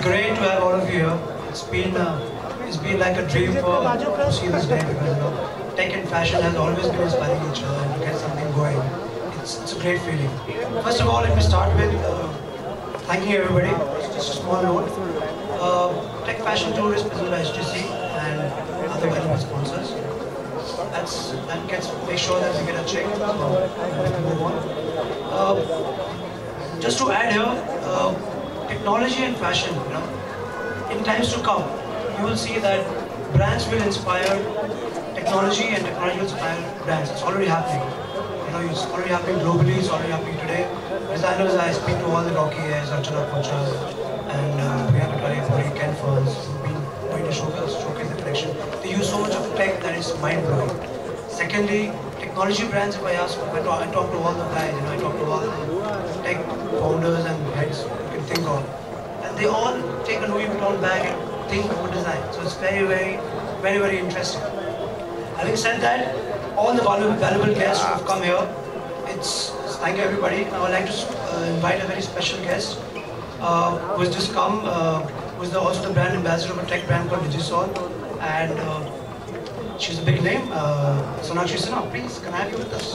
great to have all of you here. It's been like a dream to see this day because tech and fashion has always been inspiring each other and to get something going. It's a great feeling. First of all, let me start with thanking everybody. Just a small note. Tech Fashion Tour is presented by HTC and other valuable sponsors. Make sure that we get a check. So move on. Just to add here, technology and fashion. In times to come, you will see that brands will inspire technology and technology will inspire brands. It's already happening. It's already happening globally. It's already happening today. Designers, I speak to all the Rocky Airs, Archana Kochar, and Priyanka Puri, Ken Ferns, who've been going to showcase the collection. They use so much of tech that is mind-blowing. Secondly, technology brands, if I talk to all the guys, I talk to all the tech founders and heads you can think of. And they all take a Louis Vuitton bag and think of design. So it's very, very, very, very interesting. Having said that, all the valuable guests who have come here, thank you everybody. I would like to invite a very special guest who has just come, who is also the brand ambassador of a tech brand called Digisol, and she's a big name. Sonakshi Sinha, please, can I have you with us?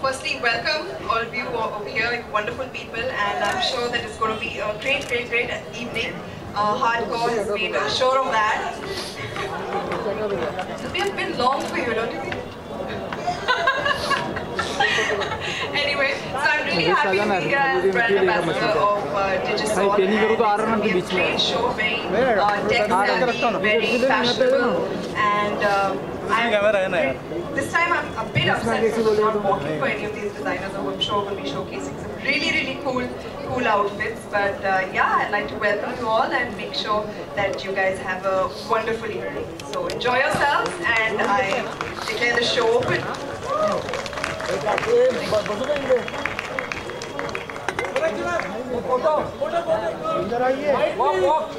Firstly, welcome all of you over here, wonderful people, and I'm sure that it's going to be a great evening. Hardcore has made sure of that. It's been long for you, don't you think? Anyway, so I'm really happy to be here as brand ambassador of Digisol. And it's a great show, very tech-savvy, very fashionable, and this time I'm a bit upset because I'm not walking for any of these designers who I'm sure will be showcasing some really cool outfits. But yeah, I'd like to welcome you all and make sure that you guys have a wonderful evening. So enjoy yourselves, and I declare the show open. Walk.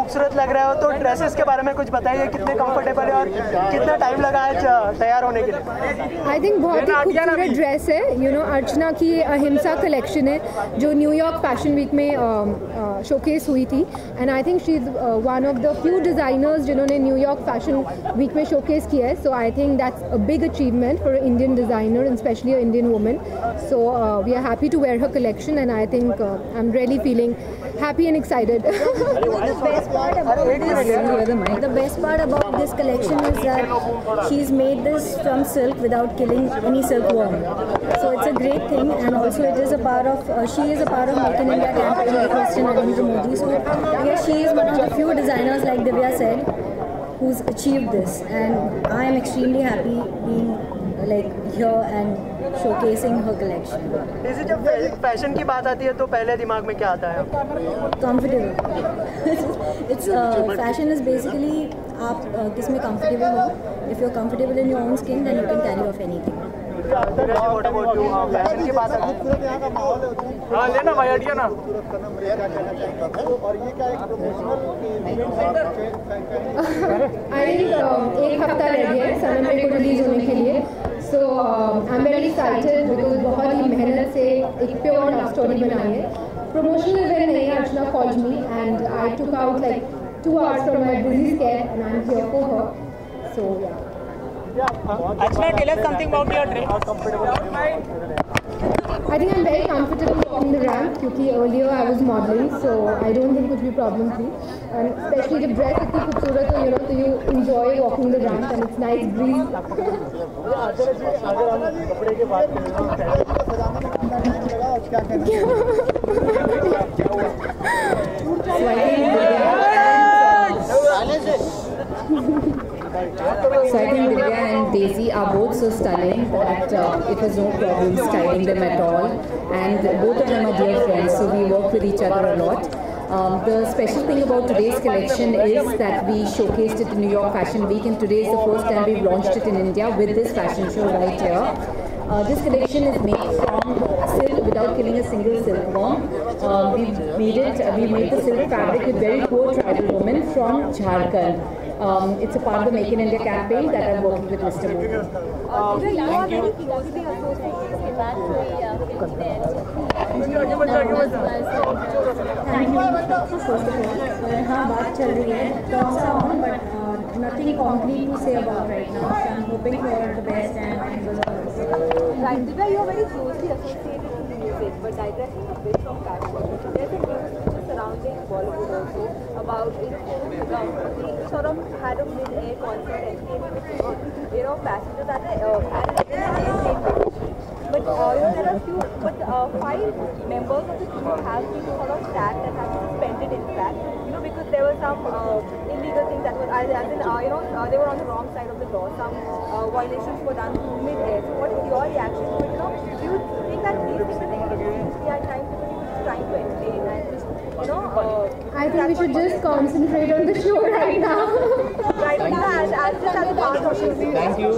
खूबसूरत लग रहे हो। तो dresses के बारे में कुछ बताइए, कितने कंफर्टेबल है और कितना टाइम लगा आज तैयार होने के लिए? आई थिंक बहुत ही खूबसूरत ड्रेस है। अर्चना की अहिंसा कलेक्शन है जो न्यूयॉर्क फैशन वीक में शोकेस हुई थी, and I think she is one of the few designers जिन्होंने न्यूयॉर्क फैशन वीक में शोकेस किया है। So I think that's a big achievement for Indian designer and specially Indian women. So we are happy to wear her collection, and I think I'm really feeling happy and excited. The best part about this collection is that she's made this from silk without killing any silkworm. So it's a great thing, and also it is a part of she is a part of Make in India campaign requested Narendra Modi. So yes, she is one of the few designers, like Divya said, who's achieved this, and I am extremely happy being here and showcasing her collection. जैसे जब fashion की बात आती है तो पहले दिमाग में क्या आता है? Comfortable. It's fashion is basically आप किस में comfortable हो. If you're comfortable in your own skin, then you can carry off anything. Fashion की बात आती है लेना भाई हटिया ना। एक हफ्ता रह गया है सनम मेरे को रिलीज होने के लिए। So I am very excited because बहुत ही मेहनत से एक प्योर लव स्टोरी बनाई है। प्रमोशनल इवेंट नहीं है, Archana called me and I took out like 2 hours from my busy schedule and I'm here for her. So yeah. Archana, tell us something about your dress. I think I'm very comfortable walking the ramp क्योंकि earlier I was modeling, so I don't think कुछ भी problem थी, and especially जब dress इतनी खूबसूरत हो so you enjoy walking the ramp and it's nice breeze. अगर हम कपड़े की बात So I think Divya and Daisy are both so stunning that it was no problem styling them at all, and both of them are dear friends, so we work with each other a lot. The special thing about today's collection is that we showcased it in New York Fashion Week, and today is the first time we've launched it in India with this fashion show right here. This collection is made from silk without killing a single silkworm. We made the silk fabric with very poor tribal women from Jharkhand. It's a part of the Make in India campaign that I'm working with Mr. Modi. हाँ बात चल रही है, talks are on, but nothing concrete to say about right now. So I'm hoping for the best and good luck. Right, Divya, you are very closely associated with music, but digressing a bit from fashion, there's a news which is surrounding Bollywood also about he sort of had a mid-air concert and passengers at an airplane. But there are few, but 5 members of the team have been sort of sacked and have been suspended in fact, because there were some illegal things that was, they were on the wrong side of the law. Some violations were done mid-air. So what is your reaction to it? Do you think that these things we are trying to entertain and just, I think we should just concentrate on the show right now. Right now, as just as a part of the Thank you.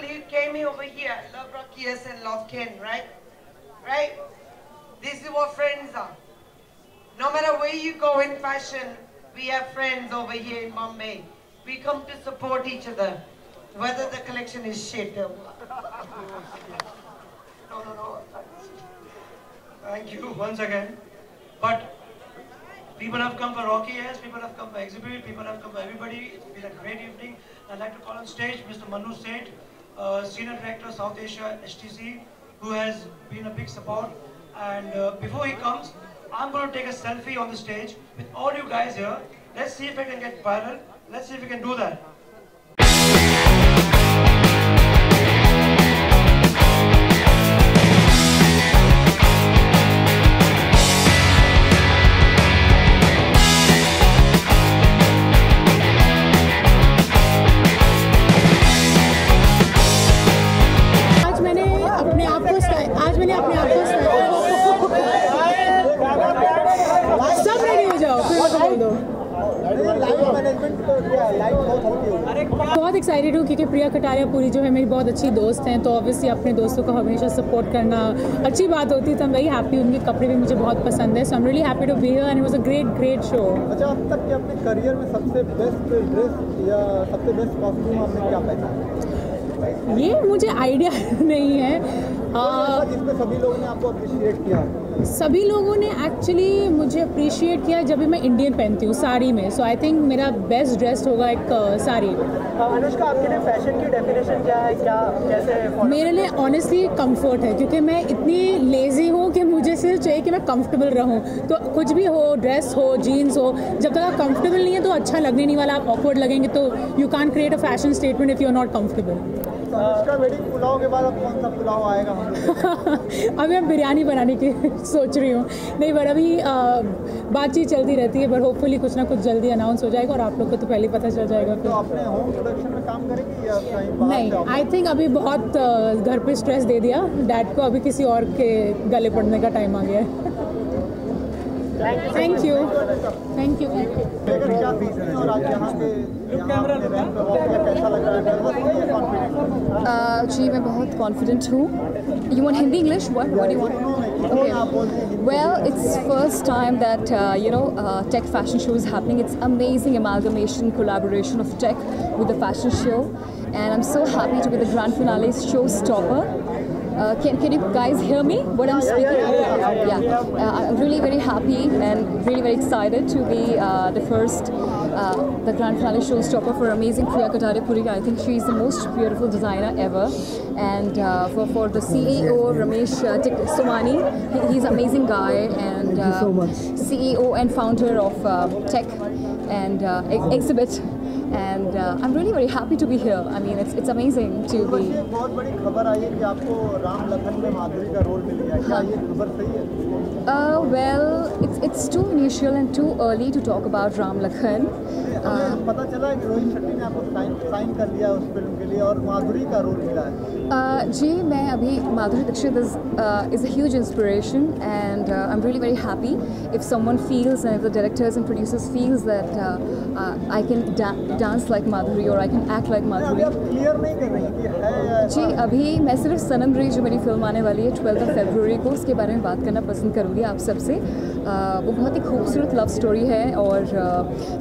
people who came over here, love Rocky S and love Ken, right? Right? This is what friends are. No matter where you go in fashion, we have friends over here in Bombay. We come to support each other, whether the collection is shit. No. Thank you once again. But people have come for Rocky S, people have come for exhibit, people have come for everybody. It's been a great evening. I'd like to call on stage Mr. Manu Seth, Senior Director South Asia HTC, who has been a big support. And before he comes, I'm going to take a selfie on the stage with all you guys here. Let's see if I can get viral. Let's see if we can do that. आज मैंने अपने आप को सब ready हो जाओ, फिर बोल दो। बहुत एक्साइटेड हूँ क्योंकि प्रिया कटारिया पूरी जो है मेरी बहुत अच्छी दोस्त हैं, तो ऑब्वियसली अपने दोस्तों को हमेशा सपोर्ट करना अच्छी बात होती है। तो I'm very happy, उनके कपड़े भी मुझे बहुत पसंद है। So I'm really happy to be here and it was a great show। अच्छा, अब तक के अपने करियर में सबसे बेस्ट ड्रेस या सबसे बेस्ट कॉस्ट्यूम आपने क्या पहना? ये मुझे आइडिया नहीं है। जिसमें सभी लोगों ने आपको अप्रिशिएट किया? सभी लोगों ने एक्चुअली मुझे अप्रिशिएट किया जब भी मैं इंडियन पहनती हूँ साड़ी में। सो आई थिंक मेरा बेस्ट ड्रेस होगा एक साड़ी। अनुष्का, आपके लिए फैशन की डेफिनेशन क्या है, क्या कैसे? मेरे लिए ऑनेस्टली कंफर्ट है, क्योंकि मैं इतनी लेज़ी हूँ कि मुझे सिर्फ चाहिए कि मैं कंफर्टेबल रहूँ। तो कुछ भी हो, ड्रेस हो, जीन्स हो, जब तक आप कंफर्टेबल नहीं है तो अच्छा लगने नहीं वाला, आप ऑकवर्ड लगेंगे। तो you can create a fashion statement if you are not comfortable. Anushka, wedding Pullav के बाद अब कौन सा पुलाव आएगा हम लोग? अभी मैं बिरयानी बनाने की सोच रही हूँ। नहीं, बट अभी बातचीत चलती रहती है, बट होपफुली कुछ ना कुछ जल्दी अनाउंस हो जाएगा और आप लोग को तो पहले पता चल जाएगा। तो अपने होम प्रोडक्शन में काम करेंगी या कहीं बाहर? नहीं, आई थिंक अभी बहुत घर पे स्ट्रेस दे दिया डैड को, अभी किसी और के गले पड़ने का टाइम आ गया है। Thank you. जी, मैं बहुत कॉन्फिडेंट हूँ। You want Hindi, English? What do you want? Okay. Well, it's first time that tech fashion show is happening. It's amazing amalgamation, collaboration of tech with the fashion show, and I'm so happy to be the grand finale showstopper. Can you guys hear me? What I'm speaking? Yeah. I'm really very happy and really very excited to be the first, the grand finale showstopper for amazing Priya Kataria Puri. I think she's the most beautiful designer ever. And for the CEO Ramesh Somani, he's an amazing guy and Thank you so much. CEO and founder of Tech and Exhibit. And I'm really very happy to be here. I mean, it's amazing to be. बहुत बड़ी खबर आई है कि आपको राम लखन में माधुरी का role मिल गया है, क्या ये खबर सही है? Well, it's too initial and too early to talk about Ram Lakhan. हमें पता चला है कि रोहित शेट्टी ने आपको साइन कर लिया उस फिल्म के लिए और माधुरी का रोल मिला है। जी, मैं अभी Madhuri Dixit is a huge inspiration and I'm really very happy if someone feels and if the directors and producers feels that I can dance like Madhuri or I can act like Madhuri. आप clear नहीं कर रही कि है? जी, अभी मैं सिर्फ सनम रे जो मेरी फिल्म आने वाली है 12 फरवरी को, उसके बारे में बात करना पसंद करूँगी आप सबसे। वो बहुत ही खूबसूरत लव स्टोरी है और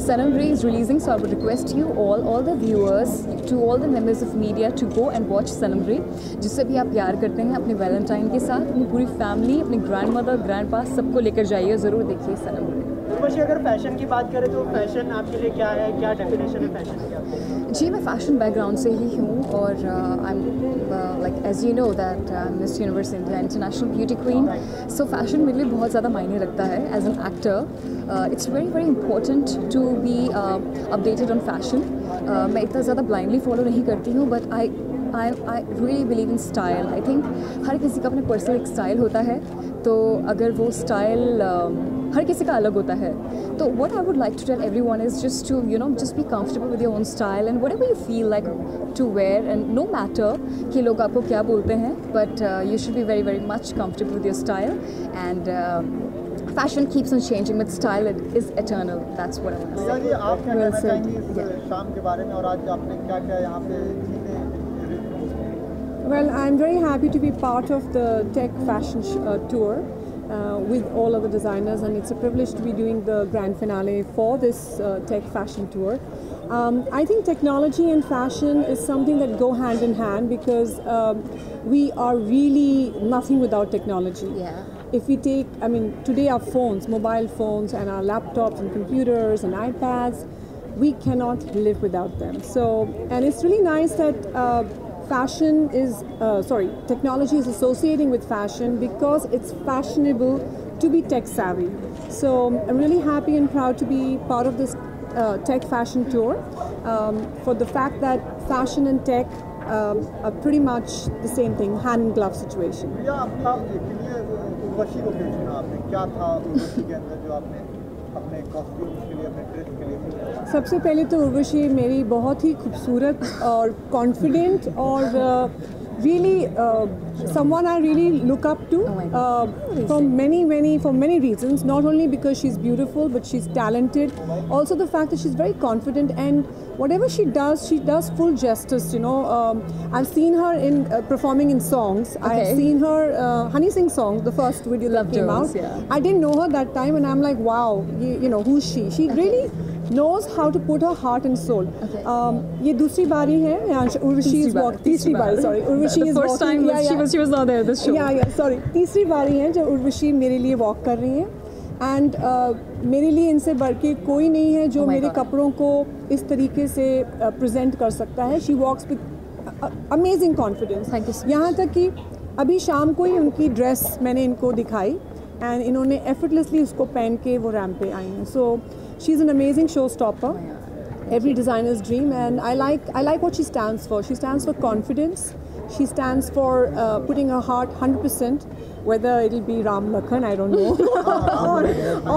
Sanam Re is releasing, so I would request you all the viewers, to all the members of media to go and watch Sanam Re, जिससे भी आप प्यार करते हैं अपने वैलेंटाइन के साथ, अपनी पूरी फैमिली, अपने ग्रैंड मदर, ग्रैंड पा सबको लेकर जाइए, ज़रूर देखिए सनम रे। उर्वशी, अगर फैशन की बात करें तो फैशन आपके लिए क्या है, क्या डेफिनेशन है फैशन की? जी, मैं फैशन बैकग्राउंड से ही हूँ और I am like as you know that miss universe India international beauty queen, so fashion मेरे लिए बहुत ज़्यादा मायने रखता है as an actor. It's very very important to be updated on fashion. मैं इतना ज़्यादा ब्लाइंडली फॉलो नहीं करती हूँ, but I really believe in style. I think हर किसी का अपना पर्सनल एक स्टाइल होता है, तो अगर वो स्टाइल हर किसी का अलग होता है, तो what I would like to tell everyone is just to just be comfortable with your own style and whatever you feel like to wear, and no matter कि लोग आपको क्या बोलते हैं, but you should be very very much comfortable with your style and fashion keeps on changing, but style is eternal. That's what I want to say. जी, आप क्या कहना चाहेंगी इस शाम के बारे में और आज आपने क्या क्या यहाँ पे Well, I'm very happy to be part of the tech fashion tour with all other designers, and it's a privilege to be doing the grand finale for this tech fashion tour. I think technology and fashion is something that go hand in hand because we are really nothing without technology. Yeah. If we take, I mean, today our phones, mobile phones and our laptops and computers and iPads, we cannot live without them. So, and it's really nice that technology is associating with fashion because it's fashionable to be tech savvy. So I'm really happy and proud to be part of this tech fashion tour for the fact that fashion and tech are pretty much the same thing, hand in glove situation. Urvashi को क्यों चुना आपने? क्या था उर्वशी के अंदर जो आपने अपने कॉस्ट्यूम्स के लिए, अपने ड्रेस के लिए? सबसे पहले तो उर्वशी मेरी बहुत ही खूबसूरत और कॉन्फिडेंट और really someone I really look up to for many reasons. Not only because she's beautiful, but she's talented. Also the fact that she's very confident, and whatever she does full justice. You know, I've seen her in performing in songs. Okay. I've seen her Honey Sing song, the first video that came out. Yeah. I didn't know her that time, and I'm like, wow, you know, who's she? She really knows how to put her heart and soul. Okay. ये दूसरी बारी है. Urvashi is walking. तीसरी बारी. Sorry, Urvashi is walking. The first time she was not there this show. Yeah, sorry. तीसरी बारी है जब उर्वशी मेरे लिए walk कर रही है. And मेरे लिए इनसे बढ़ के कोई नहीं है जो मेरे कपड़ों को इस तरीके से present कर सकता है. She walks with amazing confidence. Thank you so much. यहाँ तक कि अभी शाम को ही उनकी dress मैंने इनको दिखाई and इन्होंने effortlessly उसको पहन के वो ramp पे आई हैं. So she's an amazing showstopper. Every designer's dream, and I like what she stands for. She stands for confidence. She stands for putting her heart 100%. Whether it'll be Ram Lakhan, I don't know.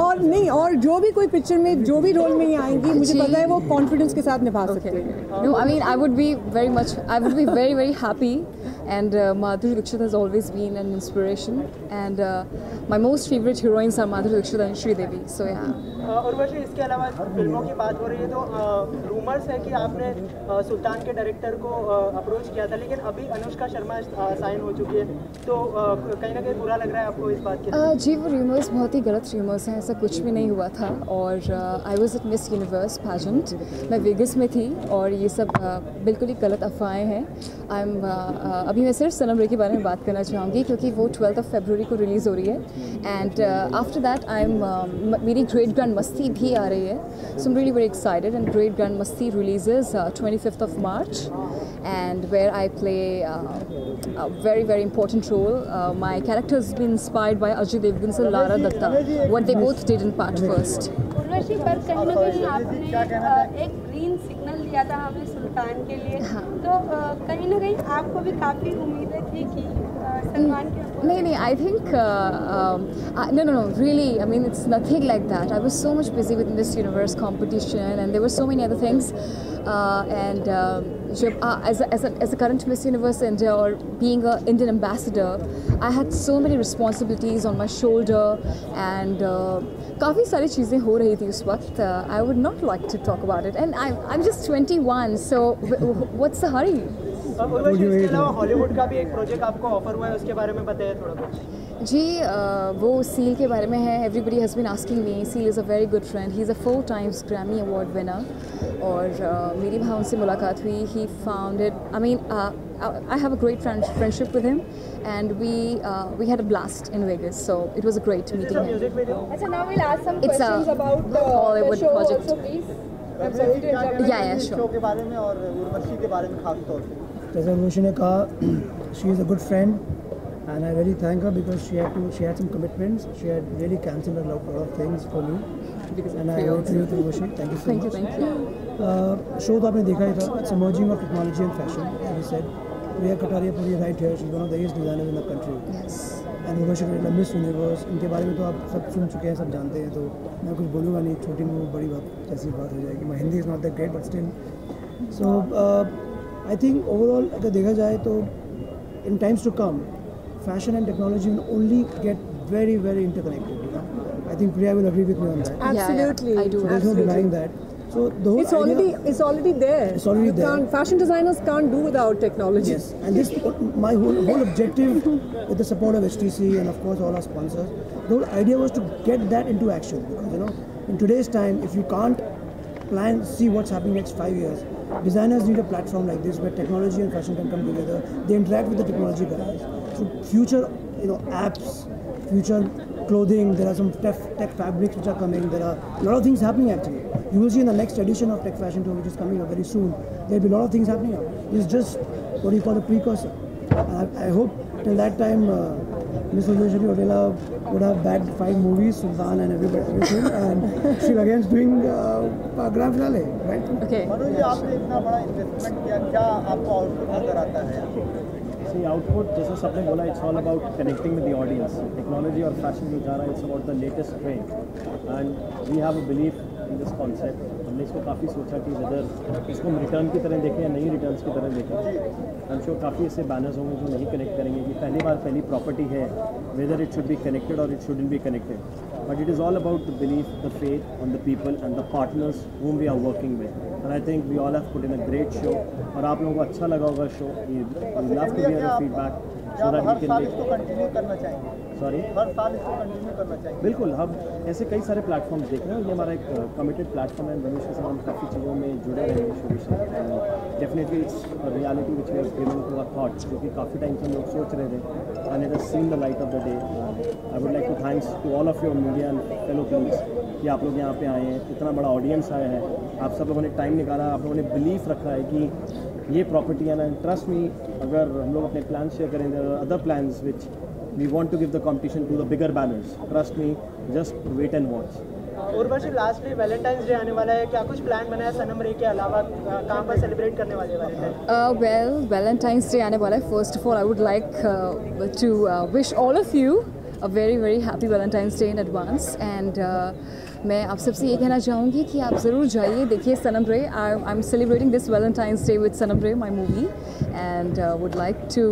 और नहीं, और जो भी कोई picture में जो भी role में ही आएंगी, मुझे पता है वो कॉन्फिडेंस के साथ निभा सकती है. No, I mean I would be very happy, and Madhuri Dixit has always been an inspiration, and my most favorite heroines are Madhuri Dixit and Sridevi. So yeah. Urvashi, इसके अलावा फिल्मों की बात हो रही है तो रूमर्स है कि आपने सुल्तान के डायरेक्टर को अप्रोच किया था, लेकिन अभी अनुष्का शर्मा साइन हो चुकी है, तो कहीं ना कहीं बुरा लग रहा है आपको इस बात के? जी, वो रूमर्स बहुत ही गलत रूमर्स हैं. ऐसा कुछ भी नहीं हुआ था. और I was at miss universe pageant. मैं वेगस में थी और ये सब बिल्कुल ही गलत अफवाहें हैं. अभी मैं सिर्फ सनम रे के बारे में बात करना चाहूँगी क्योंकि वो 12 फरवरी को रिलीज़ हो रही है. एंड आफ्टर दैट मेरी ग्रेट ग्रैंड मस्ती भी आ रही है. So I am really very excited. And great grand Masti releases 25th of March, and where I play a very important role. My character has been inspired by Ajay Devgan's Lara Datta, what they both did in part first. Urvashi, पर कहीं ना कहीं आपने एक green signal दिया था हमें सुल्तान के लिए, तो कहीं ना कहीं आपको भी काफ़ी उम्मीदें थी कि सलमान के नहीं, I think no, really, I mean it's nothing like that. I was so much busy with Miss Universe competition, and there were so many other things, and as a current Miss Universe India or being an Indian ambassador, I had so many responsibilities on my shoulder, and काफ़ी सारी चीज़ें हो रही थी उस वक्त. I would not like to talk about it, and I'm just 21, so what's the hurry? Urvashi, इसके अलावा हॉलीवुड का भी एक प्रोजेक्ट आपको ऑफर हुआ है, उसके बारे में बताइए थोड़ा कुछ. जी, वो सील के बारे में है. Everybody has been asking me. Seal is a very good friend. He is a 4 times Grammy Award winner. और मेरी वहाँ उनसे मुलाकात हुई. He found it, I mean I have a great friendship with him, and we had a blast in Vegas. So it was a great meeting him. So now we'll ask some questions about the Hollywood show project. also, please. I'm sorry to interrupt. Yeah, sure. Show के बारे में और उर्वशी के बारे में खास तौर से. जैसे उर्वशी ने कहा, she is a good friend, and I really thank her because she had some commitments. She had really cancelled a lot of things for me. And I owe it to you, Urvashi. Thank you so much. Thank you. Show तो आपने देखा ही था. It's a merging of technology and fashion, as we said. Priya Kataria puri right here. She's one of the best designers in the country. Yes. And Urvashi ने Miss Universe, इनके बारे में तो आप सब सुन चुके हैं, सब जानते हैं, तो मैं कुछ बोलूँगा नहीं. छोटी में वो बड़ी बात जैसी बात हो जाएगी. My Hindi is not that great, but still. So I think overall अगर देखा जाए तो in times to come, fashion and technology will only get very interconnected. You know? I think Priya will agree with me on that. Absolutely. Yeah, I do. So there's no denying that. So the whole it's already there. It's already there. Fashion designers can't do without technology. Yes, and this my whole objective with the support of HTC and of course all our sponsors. The whole idea was to get that into action, because in today's time, if you can't see what's happening next 5 years, designers need a platform like this where technology and fashion can come together. They interact with the technology guys. So future apps, future clothing, there are some tech fabrics which are coming. There are a lot of things happening actually. You will see in the next edition of Tech Fashion Tour, which is coming up very soon, there will be a lot of things happening up. It's just what you call a precursor. I hope till that time Miss Urvashi Rotela would have bagged 5 movies, Sultan and everything, and she's again doing a grand finale, right? Okay. Manoj ji, आपने इतना बड़ा investment किया, क्या आपको output नजर आता है? See, output, जैसा सबने बोला, it's all about connecting with the audience. Technology और fashion जो जा रहा है, it's about the latest trend, and we have a belief in this concept. हमने इसको काफ़ी सोचा कि whether इसको हम रिटर्न की तरह देखें या नहीं रिटर्न्स की तरह देखें. I'm sure काफ़ी ऐसे बैनर्स होंगे जो नहीं कनेक्ट करेंगे कि पहली बार पहली प्रॉपर्टी है, whether it should be connected or it shouldn't be connected. But it is all about the belief, the faith on the people and the partners whom we are working with. And I think we all have put in a great show. और आप लोगों को अच्छा लगा होगा show. We love to hear the feedback so that we can make. इसको continue करना चाहेंगे. Sorry? हर साल इसको कंटिन्यू करना चाहेंगे. बिल्कुल, हम ऐसे कई सारे प्लेटफॉर्म्स देख रहे हैं. ये हमारा एक कमिटेड प्लेटफॉर्म है. मनुष्य के साथ हम काफ़ी चीज़ों में जुड़े रहेंगे शुरू से. Definitely it's reality which we have given to our thoughts, क्योंकि काफ़ी टाइम से हम लोग सोच रहे थे, and it has seen the light of the day. I would like to thanks to all of your media and fellow please कि आप लोग यहाँ पे आए हैं, इतना बड़ा ऑडियंस आया है, आप सब लोगों ने टाइम निकाला, आप लोगों ने बिलीफ रखा है कि ये प्रॉपर्टी है ना. ट्रस्ट मी, अगर हम लोग अपने प्लान शेयर करें, other plans which we want to give the competition to the bigger banners. Trust me, just wait and watch. Urvashi, lastly Valentine's day आने वाला है, क्या कुछ प्लान बनाया सनम रे के अलावा, कहाँ पर सेलिब्रेट करने वाले हैं? Well, Valentine's Day आने वाला है. First of all, I would like to wish all of you a very very happy Valentine's Day in advance. And मैं आप सबसे ये कहना चाहूँगी कि आप ज़रूर जाइए, देखिए सनम रे. I'm celebrating this Valentine's Day with Sanam Re, my movie, and would like to